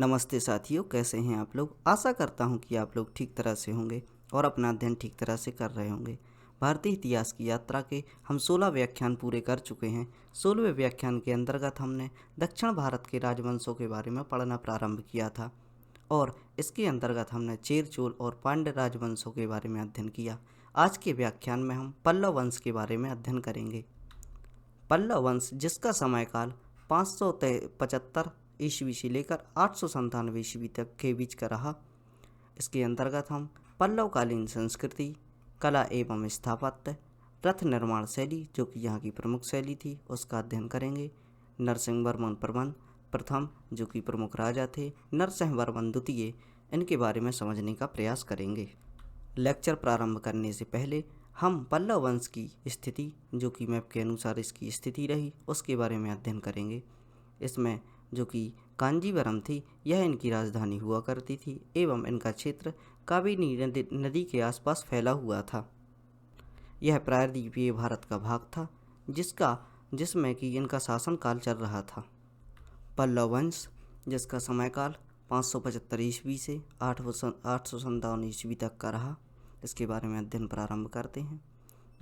नमस्ते साथियों, कैसे हैं आप लोग। आशा करता हूं कि आप लोग ठीक तरह से होंगे और अपना अध्ययन ठीक तरह से कर रहे होंगे। भारतीय इतिहास की यात्रा के हम 16 व्याख्यान पूरे कर चुके हैं। 16वें व्याख्यान के अंतर्गत हमने दक्षिण भारत के राजवंशों के बारे में पढ़ना प्रारंभ किया था और इसके अंतर्गत हमने चेर, चोल और पांड्य राजवंशों के बारे में अध्ययन किया। आज के व्याख्यान में हम पल्लव वंश के बारे में अध्ययन करेंगे। पल्लव वंश, जिसका समयकाल 575 ईस्वी से लेकर 897 ईस्वी तक के बीच का रहा। इसके अंतर्गत हम पल्लवकालीन संस्कृति, कला एवं स्थापत्य, रथ निर्माण शैली जो कि यहाँ की प्रमुख शैली थी, उसका अध्ययन करेंगे। नरसिंहवर्मन प्रथम जो कि प्रमुख राजा थे, नरसिंहवर्मन द्वितीय, इनके बारे में समझने का प्रयास करेंगे। लेक्चर प्रारंभ करने से पहले हम पल्लव वंश की स्थिति, जो कि मैप के अनुसार इसकी स्थिति रही, उसके बारे में अध्ययन करेंगे। इसमें जो कि कांजीवरम थी, यह इनकी राजधानी हुआ करती थी एवं इनका क्षेत्र कावेरी नदी के आसपास फैला हुआ था। यह प्रायद्वीपीय भारत का भाग था जिसमें कि इनका शासनकाल चल रहा था। पल्लव वंश, जिसका समयकाल 575 ईस्वी से 857 ईस्वी तक का रहा, इसके बारे में अध्ययन प्रारंभ करते हैं।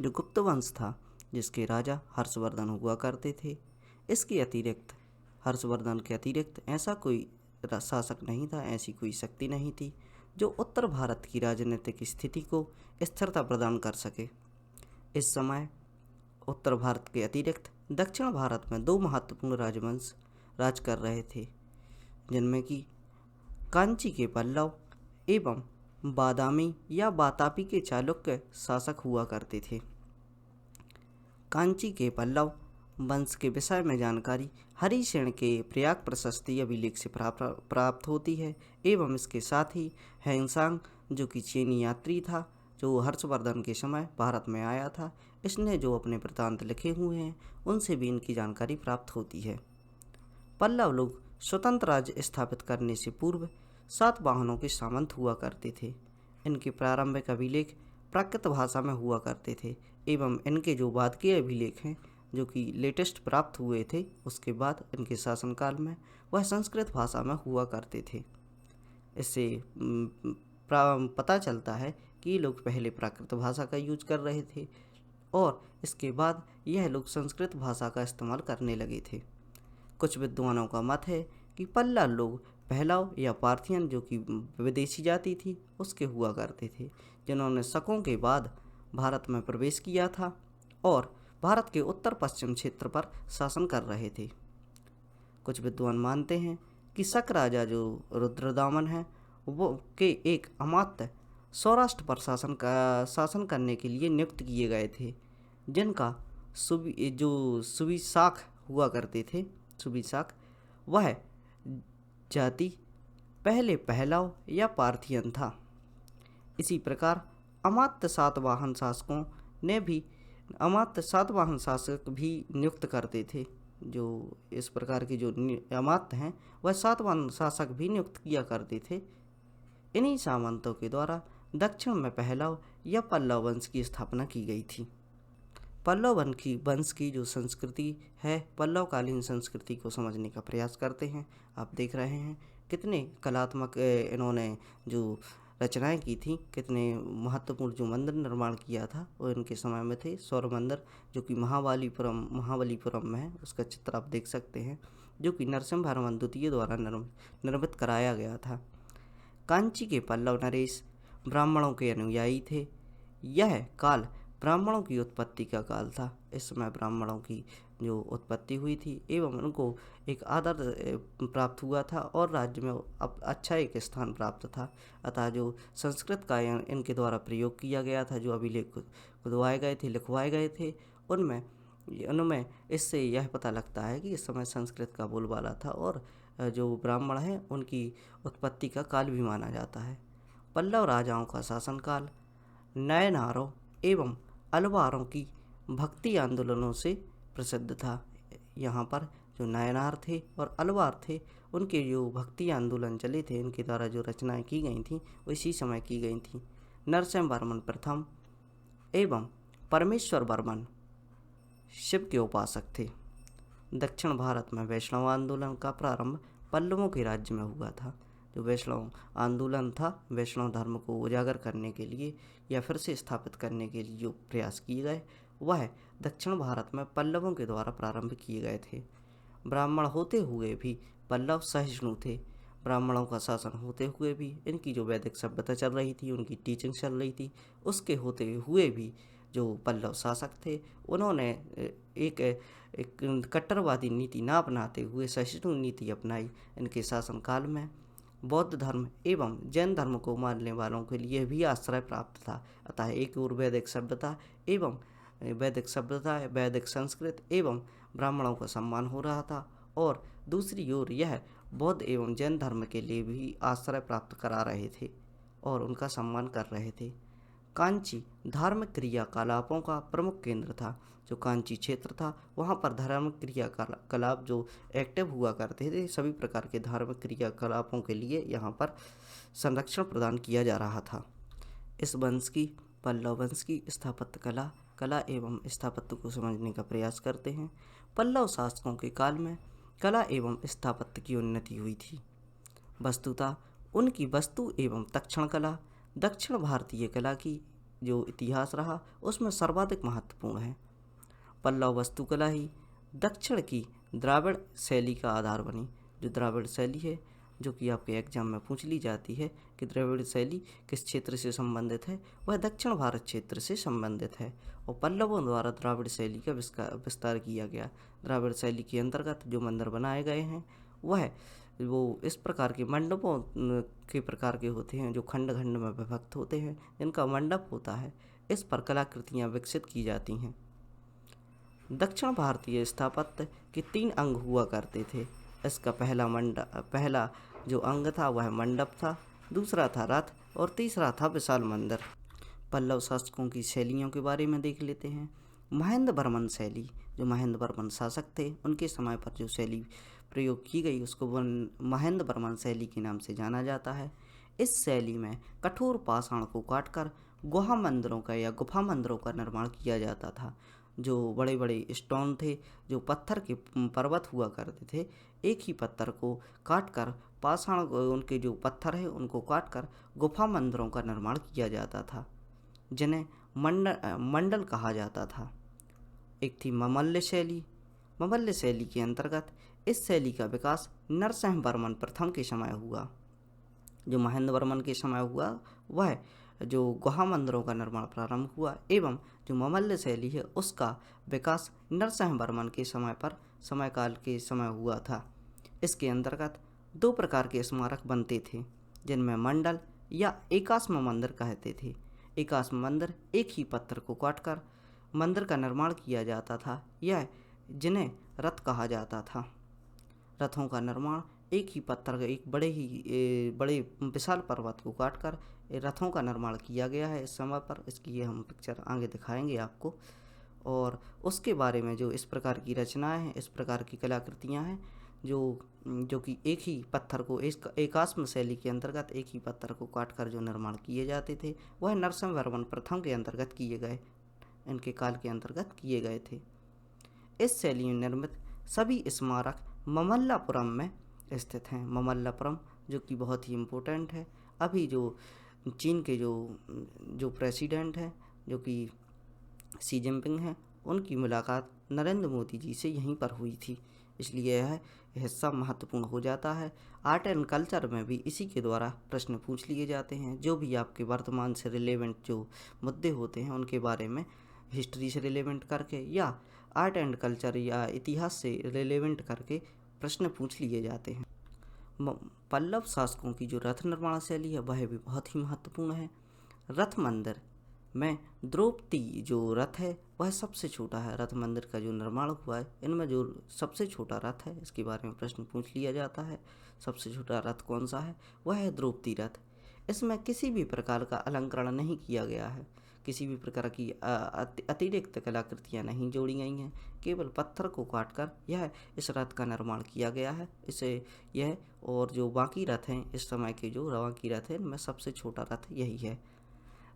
जो गुप्त वंश था, जिसके राजा हर्षवर्धन हुआ करते थे। इसके अतिरिक्त, हर्षवर्धन के अतिरिक्त ऐसा कोई शासक नहीं था, ऐसी कोई शक्ति नहीं थी जो उत्तर भारत की राजनीतिक स्थिति को स्थिरता प्रदान कर सके। इस समय उत्तर भारत के अतिरिक्त दक्षिण भारत में दो महत्वपूर्ण राजवंश राज कर रहे थे, जिनमें कि कांची के पल्लव एवं बादामी या बातापी के चालुक्य शासक हुआ करते थे। कांची के पल्लव वंश के विषय में जानकारी हरिसेन के प्रयाग प्रशस्ति अभिलेख से प्राप्त होती है एवं इसके साथ ही हैंगसांग, जो कि चीनी यात्री था, जो हर्षवर्धन के समय भारत में आया था, इसने जो अपने वृत्तांत लिखे हुए हैं उनसे भी इनकी जानकारी प्राप्त होती है। पल्लव लोग स्वतंत्र राज्य स्थापित करने से पूर्व सातवाहनों के सामंत हुआ करते थे। इनके प्रारंभिक अभिलेख प्राकृत भाषा में हुआ करते थे एवं इनके जो बाद के अभिलेख हैं, जो कि लेटेस्ट प्राप्त हुए थे उसके बाद इनके शासनकाल में, वह संस्कृत भाषा में हुआ करते थे। इससे पता चलता है कि ये लोग पहले प्राकृत भाषा का यूज कर रहे थे और इसके बाद यह लोग संस्कृत भाषा का इस्तेमाल करने लगे थे। कुछ विद्वानों का मत है कि पल्लव लोग पहलव या पार्थियन, जो कि विदेशी जाति थी, उसके हुआ करते थे, जिन्होंने शकों के बाद भारत में प्रवेश किया था और भारत के उत्तर पश्चिम क्षेत्र पर शासन कर रहे थे। कुछ विद्वान मानते हैं कि शक राजा जो रुद्रदामन है, वो के एक अमात्य सौराष्ट्र पर शासन करने के लिए नियुक्त किए गए थे, जिनका सुविशाख हुआ करते थे। सुविशाख वह जाति पहले पहलव या पार्थियन था। इसी प्रकार अमात्य सातवाहन शासक भी नियुक्त करते थे। जो इस प्रकार के जो अमात्य हैं, वह सातवाहन शासक भी नियुक्त किया करते थे। इन्हीं सामंतों के द्वारा दक्षिण में पहलव या पल्लव वंश की स्थापना की गई थी। पल्लव वंश की जो संस्कृति है, पल्लवकालीन संस्कृति को समझने का प्रयास करते हैं। आप देख रहे हैं कितने कलात्मक इन्होंने जो रचनाएं की थी, कितने महत्वपूर्ण जो मंदिर निर्माण किया था वो इनके समय में थे। सौर मंदिर, जो कि महाबलीपुरम में है, उसका चित्र आप देख सकते हैं, जो कि नरसिंहवर्मन द्वितीय द्वारा निर्मित कराया गया था। कांची के पल्लव नरेश ब्राह्मणों के अनुयायी थे। यह काल ब्राह्मणों की उत्पत्ति का काल था। इस समय ब्राह्मणों की जो उत्पत्ति हुई थी एवं उनको एक आदर प्राप्त हुआ था और राज्य में अब अच्छा एक स्थान प्राप्त था। अतः जो संस्कृत का इनके द्वारा प्रयोग किया गया था, जो अभिलेख खुदवाए गए थे, लिखवाए गए थे, उनमें इससे यह पता लगता है कि इस समय संस्कृत का बोलबाला था और जो ब्राह्मण हैं उनकी उत्पत्ति का काल भी माना जाता है। पल्लव राजाओं का शासनकाल नायनारों एवं अलवारों की भक्ति आंदोलनों से प्रसिद्ध था। यहाँ पर जो नायनार थे और अलवार थे, उनके जो भक्ति आंदोलन चले थे, इनके द्वारा जो रचनाएं की गई थी वो इसी समय की गई थी। नरसिंहवर्मन प्रथम एवं परमेश्वर वर्मन शिव के उपासक थे। दक्षिण भारत में वैष्णव आंदोलन का प्रारंभ पल्लवों के राज्य में हुआ था। जो वैष्णव आंदोलन था, वैष्णव धर्म को उजागर करने के लिए या फिर से स्थापित करने के लिए जो प्रयास किए गए, वह दक्षिण भारत में पल्लवों के द्वारा प्रारंभ किए गए थे। ब्राह्मण होते हुए भी पल्लव सहिष्णु थे। ब्राह्मणों का शासन होते हुए भी इनकी जो वैदिक सभ्यता चल रही थी, उनकी टीचिंग चल रही थी, उसके होते हुए भी जो पल्लव शासक थे, उन्होंने एक एक कट्टरवादी नीति ना अपनाते हुए सहिष्णु नीति अपनाई। इनके शासनकाल में बौद्ध धर्म एवं जैन धर्म को मानने वालों के लिए भी आश्रय प्राप्त था। अतः एक ओर वैदिक सभ्यता वैदिक संस्कृत एवं ब्राह्मणों का सम्मान हो रहा था, और दूसरी ओर यह बौद्ध एवं जैन धर्म के लिए भी आश्रय प्राप्त करा रहे थे और उनका सम्मान कर रहे थे। कांची धार्मिक क्रियाकलापों का प्रमुख केंद्र था। जो कांची क्षेत्र था, वहाँ पर धार्मिक क्रियाकलाप जो एक्टिव हुआ करते थे, सभी प्रकार के धार्मिक क्रियाकलापों के लिए यहाँ पर संरक्षण प्रदान किया जा रहा था। इस वंश की, पल्लव वंश की स्थापत्य कला एवं स्थापत्य को समझने का प्रयास करते हैं। पल्लव शासकों के काल में कला एवं स्थापत्य की उन्नति हुई थी। वस्तुतः उनकी वस्तु एवं तक्षण कला दक्षिण भारतीय कला की जो इतिहास रहा, उसमें सर्वाधिक महत्वपूर्ण है। पल्लव वास्तुकला ही दक्षिण की द्राविड़ शैली का आधार बनी। जो द्राविड़ शैली है, जो कि आपके एग्जाम में पूछ ली जाती है कि द्राविड़ शैली किस क्षेत्र से संबंधित है, वह दक्षिण भारत क्षेत्र से संबंधित है और पल्लवों द्वारा द्राविड़ शैली का विस्तार किया गया। द्राविड़ शैली के अंतर्गत जो मंदिर बनाए गए हैं, वह वो इस प्रकार के मंडपों के प्रकार के होते हैं, जो खंड खंड में विभक्त होते हैं, जिनका मंडप होता है। इस पर कलाकृतियाँ विकसित की जाती हैं। दक्षिण भारतीय स्थापत्य के 3 अंग हुआ करते थे। इसका पहला जो अंग था वह मंडप था, दूसरा था रथ और तीसरा था विशाल मंदिर। पल्लव शासकों की शैलियों के बारे में देख लेते हैं। महेंद्र वर्मन शैली, जो महेंद्र वर्मन शासक थे, उनके समय पर जो शैली प्रयोग की गई उसको महेंद्र वर्मन शैली के नाम से जाना जाता है। इस शैली में कठोर पाषाण को काटकर गुहा मंदिरों का या गुफा मंदिरों का निर्माण किया जाता था। जो बड़े बड़े स्टोन थे, जो पत्थर के पर्वत हुआ करते थे, एक ही पत्थर को काटकर पाषाण उनके जो पत्थर है उनको काटकर गुफा मंदिरों का निर्माण किया जाता था, जिन्हें मंडल कहा जाता था। एक थी ममल्य शैली। ममल्य शैली के अंतर्गत इस शैली का विकास नरसिंह वर्मन प्रथम के समय हुआ। जो महेंद्र वर्मन के समय हुआ, वह जो गुहा मंदिरों का निर्माण प्रारंभ हुआ, एवं जो ममल्य शैली है उसका विकास नरसिंह वर्मन के समयकाल के समय हुआ था। इसके अंतर्गत 2 प्रकार के स्मारक बनते थे, जिनमें मंडल या एकाश्म मंदिर कहते थे। एकाश्म मंदिर एक ही पत्थर को काटकर मंदिर का निर्माण किया जाता था, यह जिन्हें रथ कहा जाता था। रथों का निर्माण एक ही पत्थर, एक बड़े विशाल पर्वत को काटकर रथों का निर्माण किया गया है इस समय पर। इसकी हम पिक्चर आगे दिखाएंगे आपको, और उसके बारे में जो इस प्रकार की रचनाएं हैं, इस प्रकार की कलाकृतियां हैं, जो कि एक ही पत्थर को एकाश्म शैली के अंतर्गत एक ही पत्थर को काटकर जो निर्माण किए जाते थे, वह नरसिंह वर्मन प्रथम के अंतर्गत किए गए, इनके काल के अंतर्गत किए गए थे। इस शैली में निर्मित सभी स्मारक ममल्लापुरम में स्थित हैं। ममल्लापुरम जो कि बहुत ही इम्पोर्टेंट है। अभी जो चीन के जो प्रेसिडेंट हैं, जो कि शी जिनपिंग हैं, उनकी मुलाकात नरेंद्र मोदी जी से यहीं पर हुई थी, इसलिए यह हिस्सा महत्वपूर्ण हो जाता है। आर्ट एंड कल्चर में भी इसी के द्वारा प्रश्न पूछ लिए जाते हैं। जो भी आपके वर्तमान से रिलेवेंट जो मुद्दे होते हैं, उनके बारे में हिस्ट्री से रिलेवेंट करके या आर्ट एंड कल्चर या इतिहास से रिलेवेंट करके प्रश्न पूछ लिए जाते हैं। पल्लव शासकों की जो रथ निर्माण शैली है, वह भी बहुत ही महत्वपूर्ण है। रथ मंदिर में द्रौपदी जो रथ है वह सबसे छोटा है। रथ मंदिर का जो निर्माण हुआ है, इनमें जो सबसे छोटा रथ है, इसके बारे में प्रश्न पूछ लिया जाता है। सबसे छोटा रथ कौन सा है? वह है द्रौपदी रथ। इसमें किसी भी प्रकार का अलंकरण नहीं किया गया है, किसी भी प्रकार की अतिरिक्त कलाकृतियाँ नहीं जोड़ी गई हैं, केवल पत्थर को काटकर यह इस रथ का निर्माण किया गया है। इसे यह और जो बाकी रथ हैं, इस समय के जो बाकी रथ हैं, इनमें सबसे छोटा रथ यही है।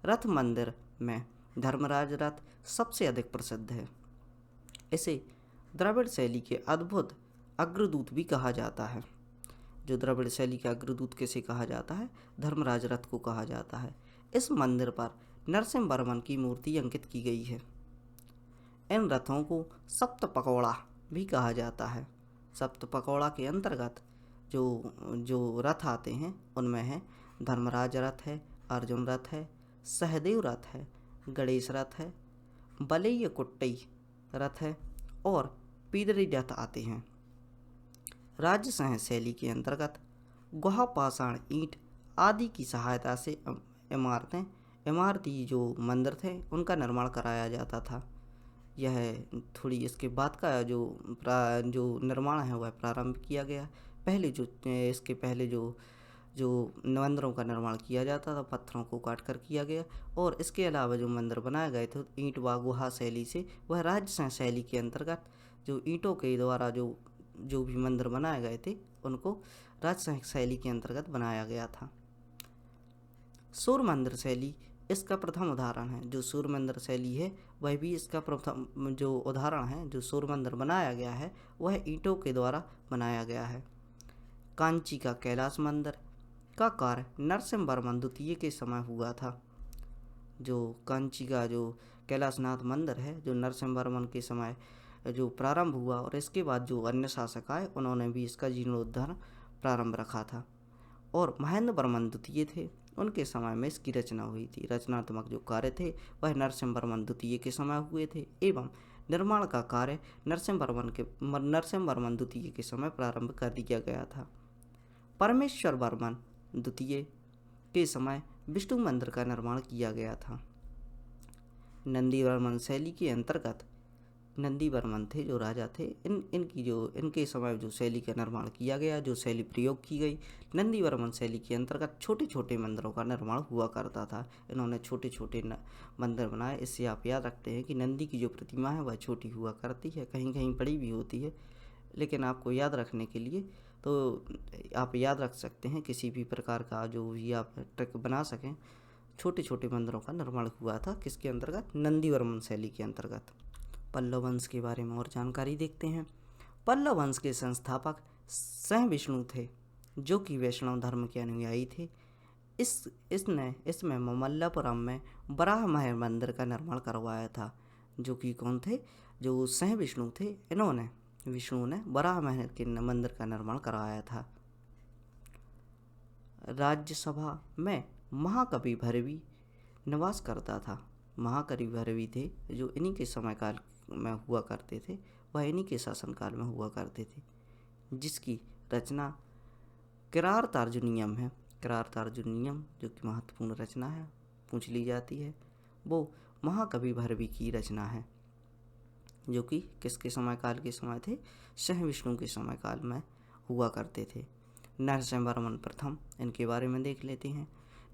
रथ मंदिर में धर्मराज रथ सबसे अधिक प्रसिद्ध है। इसे द्रविड़ शैली के अद्भुत अग्रदूत भी कहा जाता है। जो द्रविड़ शैली का अग्रदूत किसे कहा जाता है? धर्मराज रथ को कहा जाता है। इस मंदिर पर नरसिंह वर्मन की मूर्ति अंकित की गई है। इन रथों को सप्त पकौड़ा भी कहा जाता है। सप्त पकौड़ा के अंतर्गत जो जो रथ आते हैं उनमें है धर्मराज रथ है, अर्जुन रथ है, सहदेव रथ है, गणेश रथ है, बलैया कुट्टई रथ है और पीदरी रथ आते हैं। राजसंह शैली के अंतर्गत गुहा पाषाण ईंट आदि की सहायता से इमारती जो मंदिर थे उनका निर्माण कराया जाता था। यह थोड़ी इसके बाद का जो निर्माण है वह प्रारंभ किया गया। इसके पहले जो मंदिरों का निर्माण किया जाता था पत्थरों को काट कर किया गया, और इसके अलावा जो मंदिर बनाए गए थे ईंट व गुहा शैली से, वह राजसंह शैली के अंतर्गत जो ईंटों के द्वारा जो भी मंदिर बनाए गए थे उनको राजसंह शैली के अंतर्गत बनाया गया था। सूर्य मंदिर शैली इसका प्रथम उदाहरण है। जो सूर्य मंदिर शैली है वह भी इसका प्रथम जो उदाहरण है। जो सूर्य मंदिर बनाया गया है वह ईंटों के द्वारा बनाया गया है। कांची का कैलाश मंदिर का कार्य नरसिंह वर्मन द्वितीय के समय हुआ था। जो कांची का जो कैलाशनाथ मंदिर है जो नरसिंह वर्मन के समय जो प्रारंभ हुआ, और इसके बाद जो अन्य शासक आए उन्होंने भी इसका जीर्णोद्धार प्रारंभ रखा था। और महेंद्र वर्मन द्वितीय थे, उनके समय में इसकी रचना हुई थी। रचनात्मक जो कार्य थे वह नरसिंह वर्मन द्वितीय के समय हुए थे एवं निर्माण का कार्य नरसिंह वर्मन द्वितीय के समय प्रारंभ कर दिया गया था। परमेश्वर वर्मन द्वितीय के समय विष्णु मंदिर का निर्माण किया गया था। नंदी वर्मन शैली के अंतर्गत नंदी वर्मन थे जो राजा थे, इनके समय जो शैली का निर्माण किया गया, जो शैली प्रयोग की गई, नंदी वर्मन शैली के अंतर्गत छोटे छोटे मंदिरों का निर्माण हुआ करता था। इन्होंने छोटे छोटे मंदिर बनाए। इससे आप याद रखते हैं कि नंदी की जो प्रतिमा है वह छोटी हुआ करती है, कहीं कहीं बड़ी भी होती है, लेकिन आपको याद रखने के लिए तो आप याद रख सकते हैं किसी भी प्रकार का जो भी आप ट्रिक बना सकें। छोटे छोटे मंदिरों का निर्माण हुआ था किसके अंतर्गत? नंदी वर्मन शैली के अंतर्गत। पल्लव वंश के बारे में और जानकारी देखते हैं। पल्लव वंश के संस्थापक सहिष्णु थे जो कि वैष्णव धर्म के अनुयायी थे। इसमें ममल्लापुरम में वराह महल मंदिर का निर्माण करवाया था। जो कि कौन थे? जो सहिष्णु थे, विष्णु ने वराह महल के मंदिर का निर्माण करवाया था। राज्यसभा में महाकवि भैरवी निवास करता था। महाकवि भैरवी थे जो इन्हीं के समय काल में हुआ करते थे, वह इन्हीं के शासनकाल में हुआ करते थे, जिसकी रचना किरार तार्जुनियम है। किरार तार्जुनियम जो कि महत्वपूर्ण रचना है, पूछ ली जाती है, वो महाकवि भैरवी की रचना है, जो कि किसके समय काल के समय थे? सहिष्णु के समय काल में हुआ करते थे। नरसिंह वर्मन प्रथम, इनके बारे में देख लेते हैं।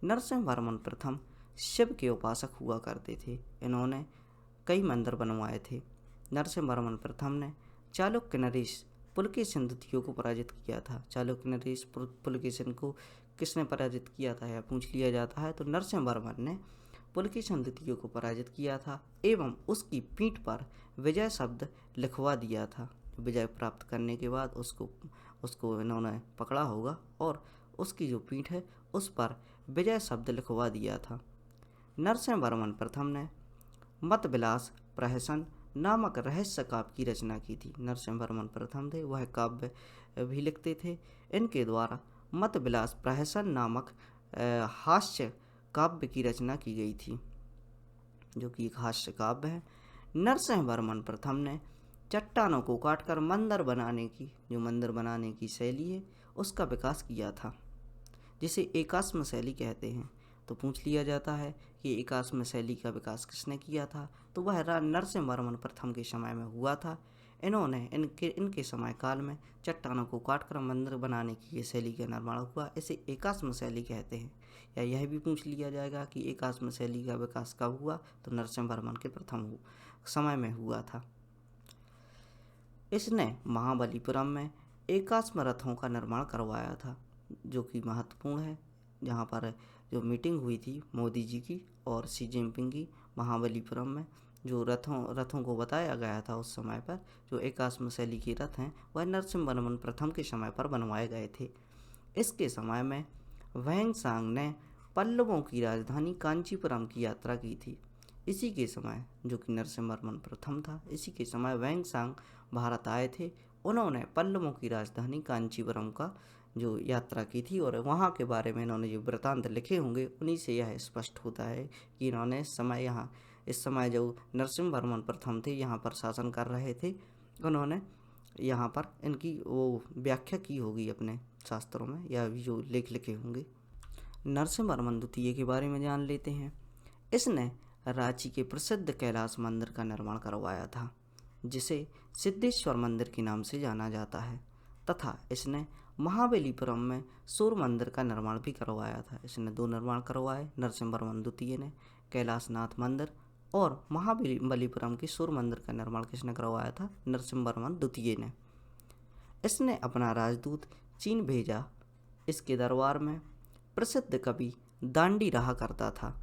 नरसिंह वर्मन प्रथम शिव के उपासक हुआ करते थे। इन्होंने कई मंदिर बनवाए थे। नरसिंह वर्मन प्रथम ने चालुक्य नरेश पुलकेशिन द्वितीय को पराजित किया था। चालुक्य नरेश पुलकेशिन को किसने पराजित किया था यह पूछ लिया जाता है, तो नरसिंह वर्मन ने पुलकेशिन द्वितीय को पराजित किया था एवं उसकी पीठ पर विजय शब्द लिखवा दिया था। विजय प्राप्त करने के बाद उसको इन्होंने पकड़ा होगा और उसकी जो पीठ है उस पर विजय शब्द लिखवा दिया था। नरसिंह वर्मन प्रथम ने मत विलास प्रहसन नामक रहस्य काव्य की रचना की थी। नरसिंह वर्मन प्रथम थे, वह काव्य भी लिखते थे। इनके द्वारा मत विलास प्रहसन नामक हास्य काव्य की रचना की गई थी, जो कि एक हास्य काव्य है। नरसिंह वर्मन प्रथम ने चट्टानों को काटकर मंदिर बनाने की शैली है उसका विकास किया था, जिसे एकाश्म शैली कहते हैं। तो पूछ लिया जाता है कि एकाश्म शैली का विकास किसने किया था, तो वह नरसिंह वर्मन प्रथम के समय में हुआ था। इनके समय काल में चट्टानों को काटकर मंदिर बनाने की ये शैली का निर्माण हुआ, इसे एकाश्म शैली कहते हैं। या यह भी पूछ लिया जाएगा कि एकाश्म शैली का विकास कब हुआ, तो नरसिंह वर्मन के प्रथम समय में हुआ था। इसने महाबलीपुरम में एकाश्म रथों का निर्माण करवाया था, जो कि महत्वपूर्ण है। जहाँ पर जो मीटिंग हुई थी मोदी जी की और शी जिनपिंग की महाबलीपुरम में, जो रथों को बताया गया था उस समय पर, जो एकाश्म शैली के रथ हैं वह नरसिंह वर्मन प्रथम के समय पर बनवाए गए थे। इसके समय में वैंगसांग ने पल्लवों की राजधानी कांचीपुरम की यात्रा की थी। इसी के समय, जो कि नरसिम्हवर्मन प्रथम था, इसी के समय वैंगसांग भारत आए थे। उन्होंने पल्लवों की राजधानी कांचीपुरम का जो यात्रा की थी और वहाँ के बारे में इन्होंने जो वृत्तांत लिखे होंगे, उन्हीं से यह स्पष्ट होता है कि इन्होंने इस समय जो नरसिम्हवर्मन प्रथम थे यहाँ पर शासन कर रहे थे, उन्होंने यहाँ पर इनकी वो व्याख्या की होगी अपने शास्त्रों में, या जो लेख लिखे होंगे। नरसिम्हवर्मन द्वितीय के बारे में जान लेते हैं। इसने रांची के प्रसिद्ध कैलाश मंदिर का निर्माण करवाया था, जिसे सिद्धेश्वर मंदिर के नाम से जाना जाता है, तथा इसने महाबलीपुरम में सूर्य मंदिर का निर्माण भी करवाया था। इसने 2 निर्माण करवाए, नरसिम्हवर्मन द्वितीय ने। कैलाशनाथ मंदिर और महाबलीपुरम के सूर्य मंदिर का निर्माण किसने करवाया था? नरसिम्हवर्मन द्वितीय ने। इसने अपना राजदूत चीन भेजा। इसके दरबार में प्रसिद्ध कवि दांडी रहा करता था,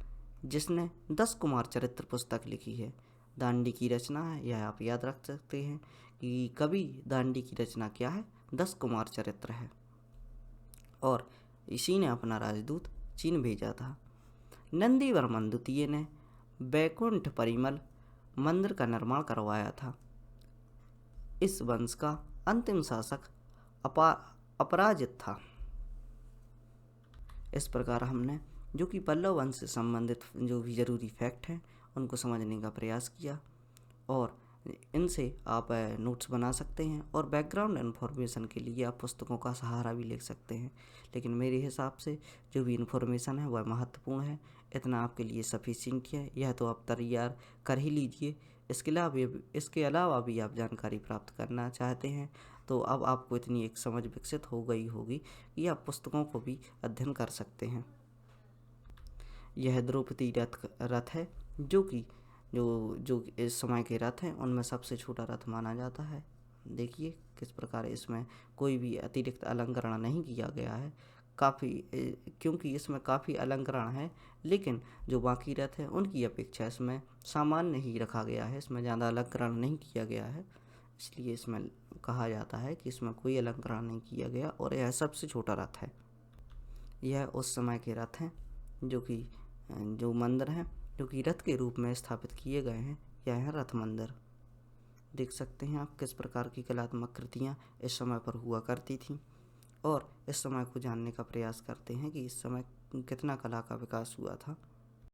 जिसने 10 कुमार चरित्र पुस्तक लिखी है। दांडी की रचना है, यह आप याद रख सकते हैं कि कवि दांडी की रचना क्या है? 10 कुमार चरित्र है, और इसी ने अपना राजदूत चीन भेजा था। नंदीवर्मन द्वितीय ने बैकुंठ परिमल मंदिर का निर्माण करवाया था। इस वंश का अंतिम शासक अपराजित था। इस प्रकार हमने जो कि पल्लव वंश से संबंधित जो भी ज़रूरी फैक्ट हैं उनको समझने का प्रयास किया, और इनसे आप नोट्स बना सकते हैं और बैकग्राउंड इन्फॉर्मेशन के लिए आप पुस्तकों का सहारा भी ले सकते हैं। लेकिन मेरे हिसाब से जो भी इन्फॉर्मेशन है वह महत्वपूर्ण है, इतना आपके लिए सफिशिएंट है। यह तो आप तैयार कर ही लीजिए। इसके अलावा भी आप जानकारी प्राप्त करना चाहते हैं तो अब आपको इतनी एक समझ विकसित हो गई होगी कि आप पुस्तकों को भी अध्ययन कर सकते हैं। यह द्रौपदी रथ है, जो कि जो इस समय के रथ हैं उनमें सबसे छोटा रथ माना जाता है। देखिए किस प्रकार इसमें कोई भी अतिरिक्त अलंकरण नहीं किया गया है, क्योंकि इसमें काफ़ी अलंकरण है, लेकिन जो बाकी रथ हैं उनकी अपेक्षा इसमें सामान्य ही रखा गया है। इसमें ज़्यादा अलंकरण नहीं किया गया है, इसलिए इसमें कहा जाता है कि इसमें कोई अलंकरण नहीं किया गया और यह सबसे छोटा रथ है। यह उस समय के रथ हैं जो मंदिर हैं जो कि रथ के रूप में स्थापित किए गए हैं। यह है रथ मंदिर। देख सकते हैं आप किस प्रकार की कलात्मक कृतियाँ इस समय पर हुआ करती थीं, और इस समय को जानने का प्रयास करते हैं कि इस समय कितना कला का विकास हुआ था।